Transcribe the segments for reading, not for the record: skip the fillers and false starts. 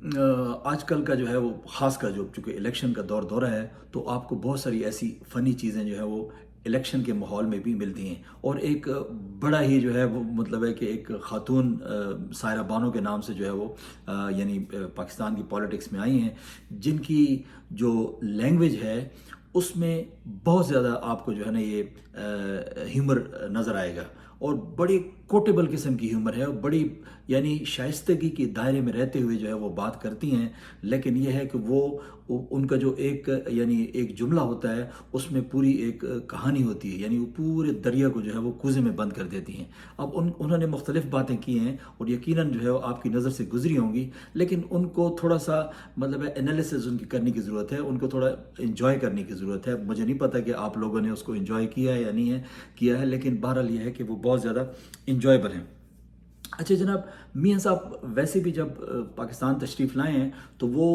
آج کل کا جو ہے وہ خاص کر جو چونکہ الیکشن کا دورہ ہے، تو آپ کو بہت ساری ایسی فنی چیزیں جو ہے وہ الیکشن کے ماحول میں بھی ملتی ہیں، اور ایک بڑا ہی جو ہے وہ مطلب ہے کہ ایک خاتون سائرہ بانو کے نام سے جو ہے وہ یعنی پاکستان کی پالیٹکس میں آئی ہیں، جن کی جو لینگویج ہے اس میں بہت زیادہ آپ کو جو ہے نا یہ ہیومر نظر آئے گا، اور بڑی کوٹیبل قسم کی ہیومر ہے، اور بڑی یعنی شائستگی کے دائرے میں رہتے ہوئے جو ہے وہ بات کرتی ہیں، لیکن یہ ہے کہ وہ ان کا جو ایک یعنی ایک جملہ ہوتا ہے اس میں پوری ایک کہانی ہوتی ہے، یعنی وہ پورے دریا کو جو ہے وہ کوزے میں بند کر دیتی ہیں۔ اب انہوں نے مختلف باتیں کی ہیں اور یقیناً جو ہے وہ آپ کی نظر سے گزری ہوں گی، لیکن ان کو تھوڑا سا مطلب ہے انالیسز ان کی کرنے کی ضرورت ہے، ان کو تھوڑا انجوائے کرنے کی ضرورت ہے۔ مجھے نہیں پتہ کہ آپ لوگوں نے اس کو انجوائے کیا ہے یا نہیں ہے کیا ہے، لیکن بہرحال یہ ہے کہ وہ بہت زیادہ انجوائبل ہیں۔ اچھا جناب، میاں صاحب ویسے بھی جب پاکستان تشریف لائے ہیں تو وہ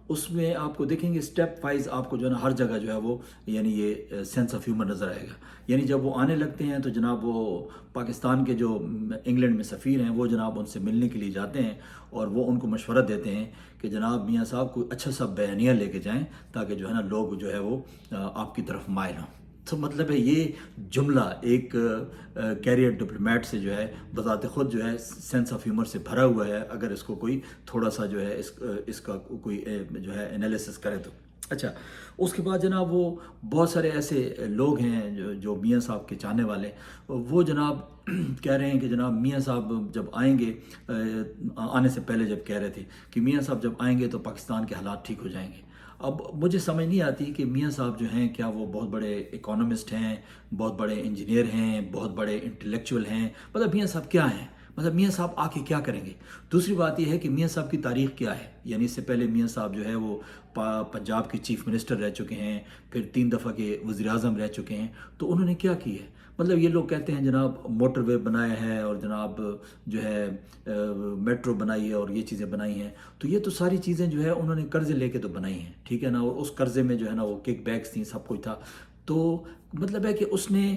اس میں آپ کو دیکھیں گے اسٹیپ وائز آپ کو جو ہے نا ہر جگہ جو ہے وہ یعنی یہ سینس آف ہیومر نظر آئے گا۔ یعنی جب وہ آنے لگتے ہیں تو جناب وہ پاکستان کے جو انگلینڈ میں سفیر ہیں وہ جناب ان سے ملنے کے لیے جاتے ہیں، اور وہ ان کو مشورہ دیتے ہیں کہ جناب میاں صاحب کوئی اچھا سا بیانیہ لے کے جائیں تاکہ جو ہے نا لوگ جو ہے وہ آپ کی طرف مائل ہوں۔ تو مطلب ہے یہ جملہ ایک کیریئر ڈپلومیٹ سے جو ہے بذات خود جو ہے سینس آف ہیومر سے بھرا ہوا ہے، اگر اس کو کوئی تھوڑا سا جو ہے اس کا کوئی جو ہے انالیسس کرے تو۔ اچھا، اس کے بعد جناب وہ بہت سارے ایسے لوگ ہیں جو میاں صاحب کے چاہنے والے، وہ جناب کہہ رہے ہیں کہ جناب میاں صاحب جب آئیں گے، آنے سے پہلے جب کہہ رہے تھے کہ میاں صاحب جب آئیں گے تو پاکستان کے حالات ٹھیک ہو جائیں گے۔ اب مجھے سمجھ نہیں آتی کہ میاں صاحب جو ہیں کیا وہ بہت بڑے اکانومسٹ ہیں، بہت بڑے انجینئر ہیں، بہت بڑے انٹلیکچوئل ہیں، مطلب میاں صاحب کیا ہیں، مطلب میاں صاحب آ کے کیا کریں گے۔ دوسری بات یہ ہے کہ میاں صاحب کی تاریخ کیا ہے، یعنی اس سے پہلے میاں صاحب جو ہے وہ پنجاب کے چیف منسٹر رہ چکے ہیں، پھر 3 دفعہ کے وزیر اعظم رہ چکے ہیں، تو انہوں نے کیا کی ہے۔ مطلب یہ لوگ کہتے ہیں جناب موٹر وے بنایا ہے اور جناب جو ہے میٹرو بنائی ہے اور یہ چیزیں بنائی ہیں، تو یہ تو ساری چیزیں جو ہے انہوں نے قرضے لے کے تو بنائی ہیں، ٹھیک ہے نا، اور اس قرضے میں جو ہے نا وہ کک بیکس تھیں، سب کچھ تھا۔ تو مطلب ہے کہ اس نے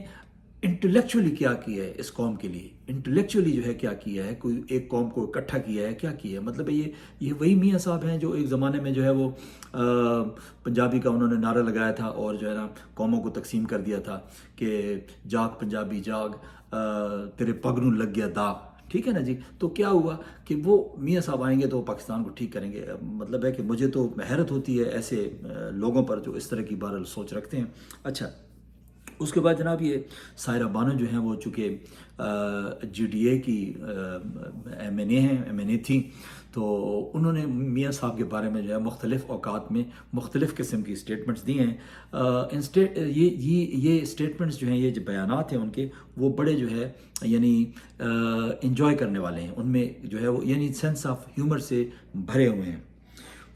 انٹلیکچولی کیا کیا ہے اس قوم کے لیے، انٹلیکچولی جو ہے کیا کیا ہے، کوئی ایک قوم کو اکٹھا کیا ہے، کیا کیا ہے۔ مطلب یہ وہی میاں صاحب ہیں جو ایک زمانے میں جو ہے وہ پنجابی کا انہوں نے نعرہ لگایا تھا اور جو ہے نا قوموں کو تقسیم کر دیا تھا کہ جاگ پنجابی جاگ، تیرے پگ نوں لگ گیا داغ، ٹھیک ہے نا جی۔ تو کیا ہوا کہ وہ میاں صاحب آئیں گے تو وہ پاکستان کو ٹھیک کریں گے۔ مطلب ہے کہ مجھے تو حیرت ہوتی ہے ایسے لوگوں پر جو اس طرح کی بہرحال سوچ رکھتے ہیں۔ اچھا، اس کے بعد جناب یہ سائرہ بانو جو ہیں وہ چونکہ جی ڈی اے کی ایم این اے ہیں، ایم این اے تھیں، تو انہوں نے میاں صاحب کے بارے میں جو ہے مختلف اوقات میں مختلف قسم کی اسٹیٹمنٹس دی ہیں۔ یہ اسٹیٹمنٹس جو ہیں، یہ جو بیانات ہیں ان کے، وہ بڑے جو ہے یعنی انجوائے کرنے والے ہیں، ان میں جو ہے وہ یعنی سینس آف ہیومر سے بھرے ہوئے ہیں۔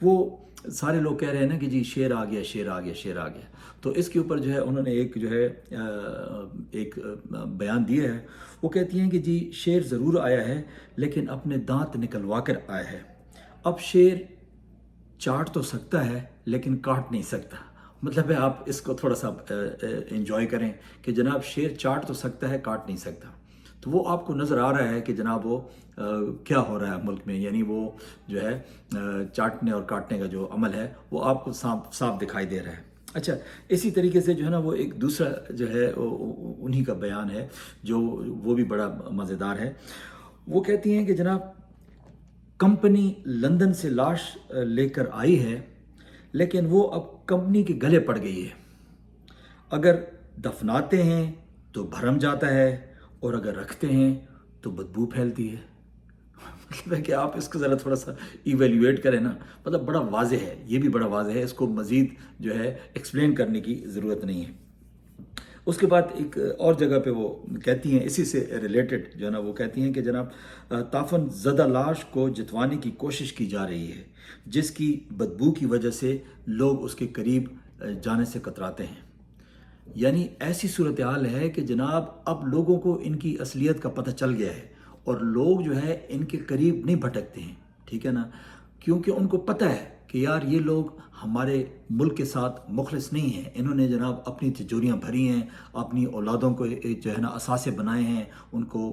وہ سارے لوگ کہہ رہے ہیں نا کہ جی شیر آ گیا، شیر آ گیا، شیر آ گیا، تو اس کے اوپر جو ہے انہوں نے ایک جو ہے ایک بیان دیا ہے۔ وہ کہتی ہیں کہ جی شیر ضرور آیا ہے لیکن اپنے دانت نکلوا کر آیا ہے۔ اب شیر چاٹ تو سکتا ہے لیکن کاٹ نہیں سکتا۔ مطلب ہے آپ اس کو تھوڑا سا انجوائے کریں کہ جناب شیر چاٹ تو سکتا ہے، کاٹ نہیں سکتا۔ تو وہ آپ کو نظر آ رہا ہے کہ جناب وہ کیا ہو رہا ہے ملک میں، یعنی وہ جو ہے چاٹنے اور کاٹنے کا جو عمل ہے وہ آپ کو صاف دکھائی دے رہا ہے۔ اچھا، اسی طریقے سے جو ہے نا وہ ایک دوسرا جو ہے انہی کا بیان ہے جو وہ بھی بڑا مزیدار ہے۔ وہ کہتی ہیں کہ جناب کمپنی لندن سے لاش لے کر آئی ہے لیکن وہ اب کمپنی کے گلے پڑ گئی ہے، اگر دفناتے ہیں تو بھرم جاتا ہے اور اگر رکھتے ہیں تو بدبو پھیلتی ہے۔ مطلب ہے کہ آپ اس کو ذرا تھوڑا سا ایویلیویٹ کریں نا، مطلب بڑا واضح ہے، یہ بھی بڑا واضح ہے، اس کو مزید جو ہے ایکسپلین کرنے کی ضرورت نہیں ہے۔ اس کے بعد ایک اور جگہ پہ وہ کہتی ہیں اسی سے ریلیٹڈ جو ہے نا، وہ کہتی ہیں کہ جناب تافن زدہ لاش کو جتوانے کی کوشش کی جا رہی ہے جس کی بدبو کی وجہ سے لوگ اس کے قریب جانے سے کتراتے ہیں۔ یعنی ایسی صورتحال ہے کہ جناب اب لوگوں کو ان کی اصلیت کا پتہ چل گیا ہے اور لوگ جو ہے ان کے قریب نہیں بھٹکتے ہیں، ٹھیک ہے نا، کیونکہ ان کو پتہ ہے کہ یار یہ لوگ ہمارے ملک کے ساتھ مخلص نہیں ہیں، انہوں نے جناب اپنی تجوریاں بھری ہیں، اپنی اولادوں کو جو ہے نا اثاثے بنائے ہیں، ان کو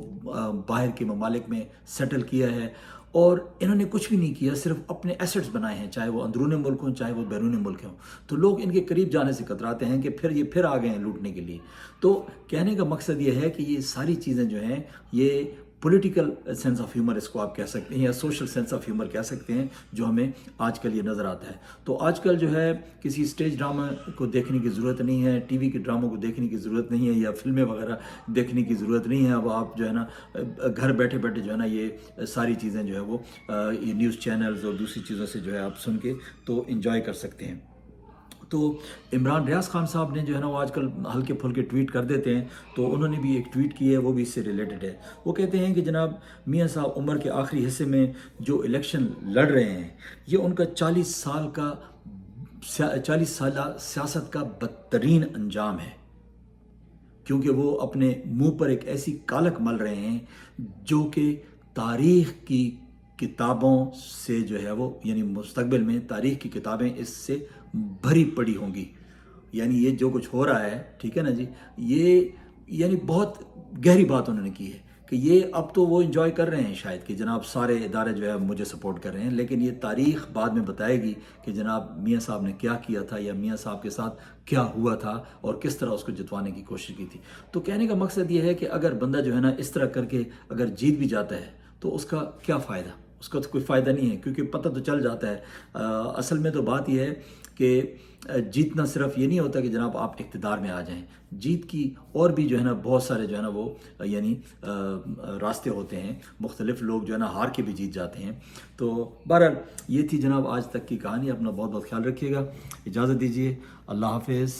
باہر کے ممالک میں سیٹل کیا ہے، اور انہوں نے کچھ بھی نہیں کیا، صرف اپنے ایسٹس بنائے ہیں، چاہے وہ اندرون ملک ہوں چاہے وہ بیرون ملک ہوں، تو لوگ ان کے قریب جانے سے کتراتے ہیں کہ پھر یہ آ گئے ہیں لوٹنے کے لیے۔ تو کہنے کا مقصد یہ ہے کہ یہ ساری چیزیں جو ہیں یہ پولیٹیکل سینس آف ہیومر اس کو آپ کہہ سکتے ہیں، یا سوشل سینس آف ہیومر کہہ سکتے ہیں، جو ہمیں آج کل یہ نظر آتا ہے۔ تو آج کل جو ہے کسی اسٹیج ڈرامہ کو دیکھنے کی ضرورت نہیں ہے، ٹی وی کے ڈراموں کو دیکھنے کی ضرورت نہیں ہے، یا فلمیں وغیرہ دیکھنے کی ضرورت نہیں ہے۔ اب آپ جو ہے نا گھر بیٹھے بیٹھے جو ہے نا یہ ساری چیزیں جو ہے وہ یہ نیوز چینلز اور دوسری چیزوں سے جو ہے آپ سن کے تو انجوائے کر سکتے ہیں۔ تو عمران ریاض خان صاحب نے جو ہے نا وہ آج کل ہلکے پھلکے ٹویٹ کر دیتے ہیں، تو انہوں نے بھی ایک ٹویٹ کی ہے، وہ بھی اس سے ریلیٹڈ ہے۔ وہ کہتے ہیں کہ جناب میاں صاحب عمر کے آخری حصے میں جو الیکشن لڑ رہے ہیں، یہ ان کا 40 سالہ سیاست کا بدترین انجام ہے، کیونکہ وہ اپنے منہ پر ایک ایسی کالک مل رہے ہیں جو کہ تاریخ کی کتابوں سے جو ہے وہ، یعنی مستقبل میں تاریخ کی کتابیں اس سے بھری پڑی ہوں گی۔ یعنی یہ جو کچھ ہو رہا ہے، ٹھیک ہے نا جی، یہ یعنی بہت گہری بات انہوں نے کی ہے کہ یہ اب تو وہ انجوائے کر رہے ہیں شاید کہ جناب سارے ادارے جو ہے مجھے سپورٹ کر رہے ہیں، لیکن یہ تاریخ بعد میں بتائے گی کہ جناب میاں صاحب نے کیا کیا تھا، یا میاں صاحب کے ساتھ کیا ہوا تھا اور کس طرح اس کو جتوانے کی کوشش کی تھی۔ تو کہنے کا مقصد یہ ہے کہ اگر بندہ جو ہے نا اس طرح کر کے اگر جیت بھی جاتا ہے تو اس کا کیا فائدہ؟ اس کا تو کوئی فائدہ نہیں ہے، کیونکہ پتہ تو چل جاتا ہے۔ اصل میں تو بات یہ ہے کہ جیتنا صرف یہ نہیں ہوتا کہ جناب آپ اقتدار میں آ جائیں، جیت کی اور بھی جو ہے نا بہت سارے جو ہے نا وہ یعنی راستے ہوتے ہیں، مختلف لوگ جو ہے نا ہار کے بھی جیت جاتے ہیں۔ تو بہرحال یہ تھی جناب آج تک کی کہانی۔ اپنا بہت بہت خیال رکھیے گا، اجازت دیجیے، اللہ حافظ۔